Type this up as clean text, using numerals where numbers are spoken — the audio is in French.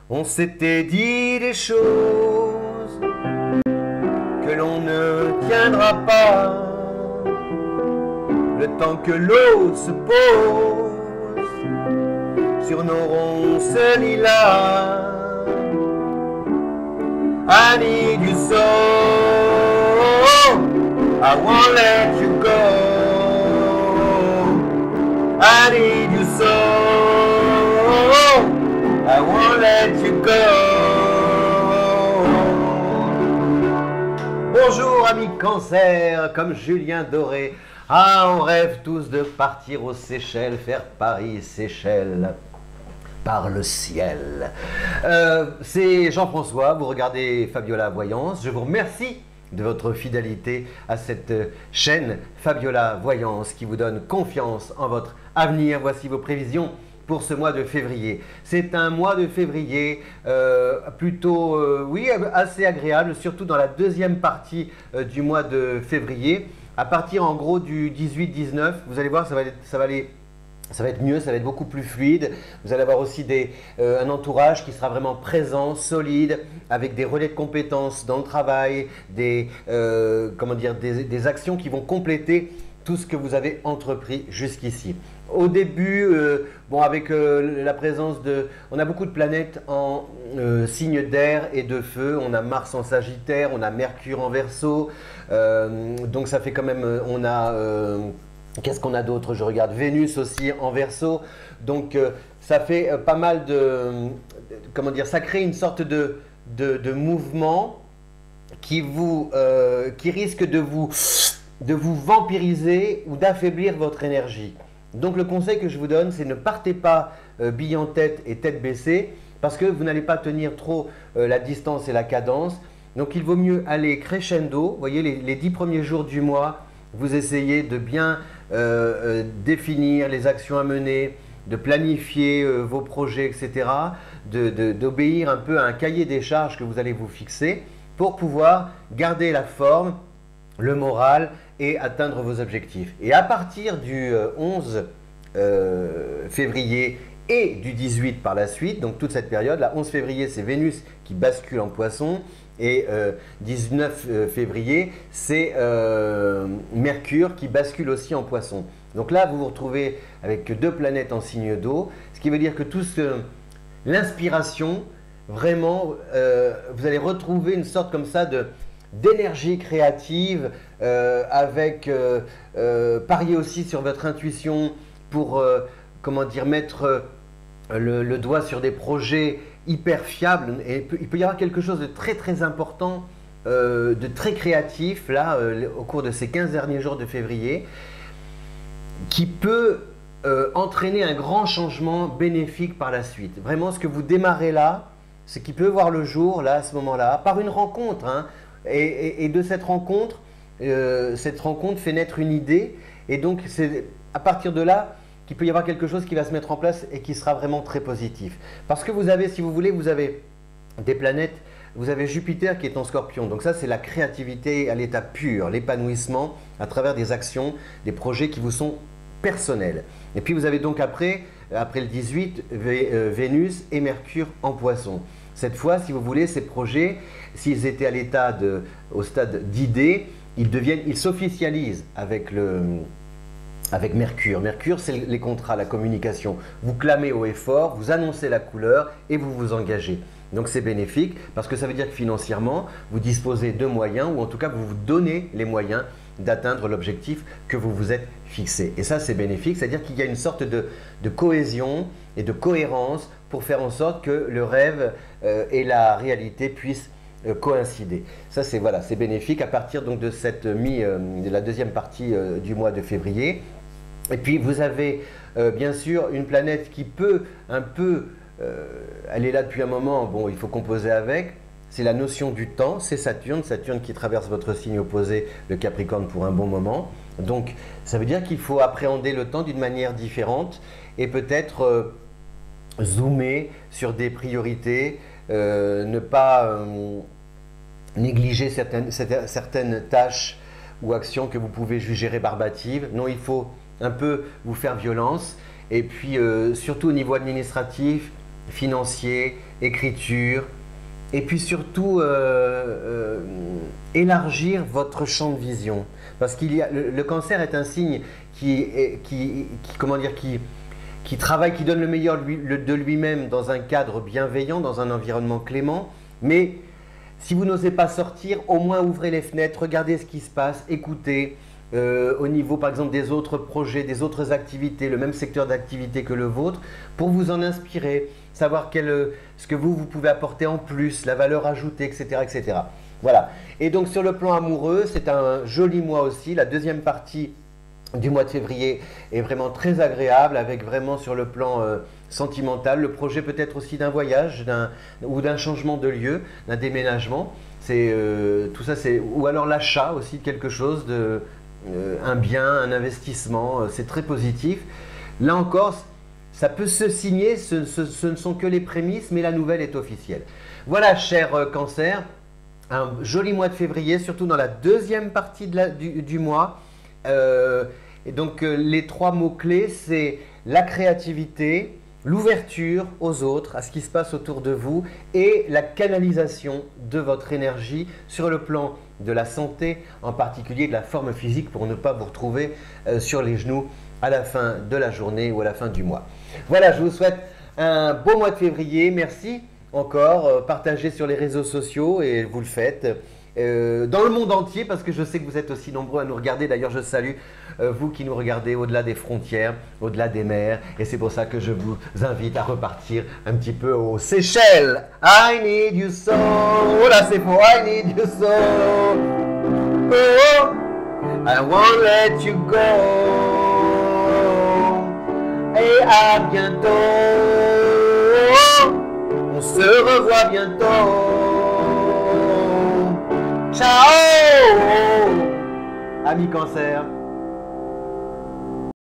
On s'était dit des choses que l'on ne tiendra pas, le temps que l'eau se pose sur nos ronces lilas. I need you so, I won't let you go. I need you so, I won't let you go. Bonjour amis Cancer, comme Julien Doré. Ah, on rêve tous de partir aux Seychelles, faire Paris-Seychelles par le ciel. C'est Jean-François, vous regardez Fabiola Voyance. Je vous remercie de votre fidélité à cette chaîne Fabiola Voyance qui vous donne confiance en votre avenir. Voici vos prévisions pour ce mois de février. C'est un mois de février plutôt, oui, assez agréable, surtout dans la deuxième partie du mois de février. À partir en gros du 18-19, vous allez voir, ça va être mieux, ça va être beaucoup plus fluide. Vous allez avoir aussi un entourage qui sera vraiment présent, solide, avec des relais de compétences dans le travail, des actions qui vont compléter tout ce que vous avez entrepris jusqu'ici. Au début, avec la présence on a beaucoup de planètes en signe d'air et de feu. On a Mars en Sagittaire, on a Mercure en Verseau. Donc ça fait quand même, qu'est-ce qu'on a d'autre? Je regarde Vénus aussi en Verseau. Donc ça fait pas mal ça crée une sorte de mouvement qui risque de vous vampiriser ou d'affaiblir votre énergie. Donc le conseil que je vous donne, c'est ne partez pas bille en tête et tête baissée parce que vous n'allez pas tenir trop la distance et la cadence. Donc il vaut mieux aller crescendo. Vous voyez, les 10 premiers jours du mois, vous essayez de bien définir les actions à mener, de planifier vos projets, etc. D'obéir un peu à un cahier des charges que vous allez vous fixer pour pouvoir garder la forme, le moral et atteindre vos objectifs. Et à partir du 11 février et du 18 par la suite, donc toute cette période, là, 11 février, c'est Vénus qui bascule en Poisson et 19 février, c'est Mercure qui bascule aussi en Poisson. Donc là, vous vous retrouvez avec deux planètes en signe d'eau, ce qui veut dire que l'inspiration, vraiment, vous allez retrouver une sorte comme ça d'énergie créative, parier aussi sur votre intuition pour mettre le doigt sur des projets hyper fiables. Et il peut y avoir quelque chose de très très important, de très créatif là au cours de ces 15 derniers jours de février qui peut entraîner un grand changement bénéfique par la suite. Vraiment, ce que vous démarrez là, ce qui peut voir le jour là à ce moment-là par une rencontre, hein. Et de cette rencontre fait naître une idée. Et donc, c'est à partir de là qu'il peut y avoir quelque chose qui va se mettre en place et qui sera vraiment très positif. Parce que vous avez, si vous voulez, vous avez des planètes, vous avez Jupiter qui est en Scorpion. Donc ça, c'est la créativité à l'état pur, l'épanouissement à travers des actions, des projets qui vous sont personnels. Et puis, vous avez donc après le 18, Vénus et Mercure en Poisson. Cette fois, si vous voulez, ces projets, s'ils étaient au stade d'idées, ils s'officialisent avec Mercure. Mercure, c'est les contrats, la communication. Vous clamez haut et fort, vous annoncez la couleur et vous vous engagez. Donc c'est bénéfique parce que ça veut dire que financièrement, vous disposez de moyens ou en tout cas, vous vous donnez les moyens d'atteindre l'objectif que vous vous êtes fixé. Et ça, c'est bénéfique, c'est-à-dire qu'il y a une sorte de cohésion et de cohérence pour faire en sorte que le rêve et la réalité puissent coïncider. Ça, c'est bénéfique à partir donc de de la deuxième partie du mois de février. Et puis, vous avez bien sûr une planète qui peut un peu, elle est là depuis un moment, bon, il faut composer avec. C'est la notion du temps, c'est Saturne qui traverse votre signe opposé, le Capricorne, pour un bon moment. Donc, ça veut dire qu'il faut appréhender le temps d'une manière différente et peut-être zoomer sur des priorités, ne pas négliger certaines tâches ou actions que vous pouvez juger rébarbatives. Non, il faut un peu vous faire violence. Et puis, surtout au niveau administratif, financier, écriture, et puis surtout élargir votre champ de vision. Parce qu'il y a, le cancer est un signe comment dire, qui travaille, qui donne le meilleur de lui-même dans un cadre bienveillant, dans un environnement clément. Mais si vous n'osez pas sortir, au moins ouvrez les fenêtres, regardez ce qui se passe, écoutez. Au niveau par exemple des autres projets, des autres activités, le même secteur d'activité que le vôtre, pour vous en inspirer, savoir ce que vous pouvez apporter en plus, la valeur ajoutée, etc., etc. Voilà. Et donc sur le plan amoureux, c'est un joli mois aussi. La deuxième partie du mois de février est vraiment très agréable, avec vraiment sur le plan sentimental, le projet peut-être aussi d'un voyage ou d'un changement de lieu, d'un déménagement. Tout ça, ou alors l'achat aussi de quelque chose, un bien, un investissement, c'est très positif. Là encore, ça peut se signer, ce ne sont que les prémices, mais la nouvelle est officielle. Voilà, cher Cancer, un joli mois de février, surtout dans la deuxième partie du mois. Et donc les trois mots-clés, c'est la créativité, l'ouverture aux autres, à ce qui se passe autour de vous, et la canalisation de votre énergie sur le plan de la santé, en particulier de la forme physique, pour ne pas vous retrouver sur les genoux à la fin de la journée ou à la fin du mois. Voilà, je vous souhaite un beau mois de février. Merci encore. Partagez sur les réseaux sociaux, et vous le faites. Dans le monde entier, parce que je sais que vous êtes aussi nombreux à nous regarder. D'ailleurs, je salue vous qui nous regardez au-delà des frontières, au-delà des mers. Et c'est pour ça que je vous invite à repartir un petit peu aux Seychelles. I need you so. Oh là, c'est faux. I need you so. Oh, I won't let you go. Et à bientôt. On se revoit bientôt. Ciao, amis Cancer.